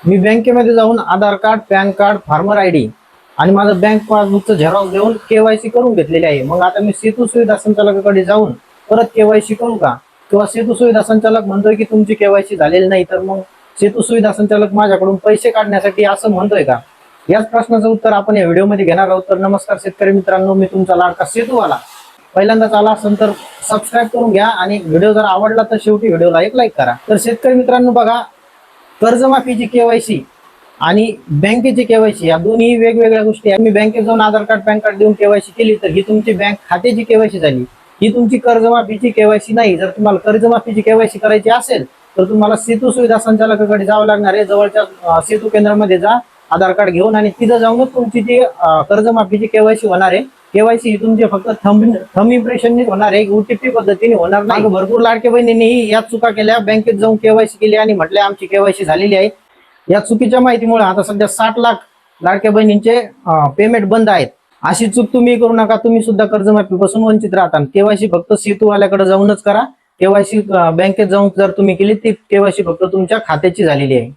मी बँकेमध्ये जाऊन Aadhaar card, PAN card, farmer ID आणि माझं बँक पासबुकचं झेरॉक्स देऊन केवायसी करून घेतलेली आहे। मग आता मी सेतू सुविधा संचालकाकडे जाऊन परत केवायसी करू का? किंवा सेतू सुविधा संचालक म्हणतोय की तुमची केवायसी झालेली नाही, तर मग सेतू सुविधा संचालक माझ्याकडून पैसे काढण्यासाठी असं म्हणतोय का? याच प्रश्नाचं उत्तर आपण या व्हिडिओमध्ये घेणार आहोत। तर नमस्कार शेतकरी मित्रांनो, मी तुमचा लाडका सेतूवाला। पहिल्यांदाच आला असेल तर सबस्क्राईब करून घ्या आणि व्हिडिओ जर आवडला तर शेवटी व्हिडिओला एक लाईक करा। तर शेतकरी मित्रांनो बघा, कर्जमाफीची केवायसी आणि बँकेची केवायसी या दोन्ही वेगवेगळ्या गोष्टी आहेत। मी बँकेत जाऊन आधार कार्ड, पॅन कार्ड देऊन केवायसी केली तर ही तुमची बँक खात्याची केवायसी झाली, ही तुमची कर्जमाफीची केवायसी नाही। जर तुम्हाला कर्जमाफीची केवायसी करायची असेल तर तुम्हाला सेतू सुविधा संचालकाकडे जावं लागणार आहे। जवळच्या सेतू केंद्रामध्ये जा आधार कार्ड घेऊन, आणि तिथं जाऊनच तुमची ती कर्जमाफीची केवायसी होणार आहे। केवायसी ही तुमची फक्त थंब इम्प्रेशनने होणार आहे, ओटीपी पद्धतीने होणार नाही। भरपूर लाडक्या बहिणींनी या चुका केल्या, बँकेत जाऊन केवायसी केली आणि म्हटले आमची केवायसी झालेली आहे। या चुकीच्या माहितीमुळे आता सध्या 60 लाख लाडक्या बहिणींचे पेमेंट बंद आहेत। अशी चूक तुम्ही करू नका, तुम्ही सुद्धा कर्जमाफीपासून वंचित राहता। केवायसी फक्त सेतूवाल्याकडे जाऊनच करा। केवायसी बँकेत जाऊन जर तुम्ही केली ती केवायसी फक्त तुमच्या खात्याची झालेली आहे।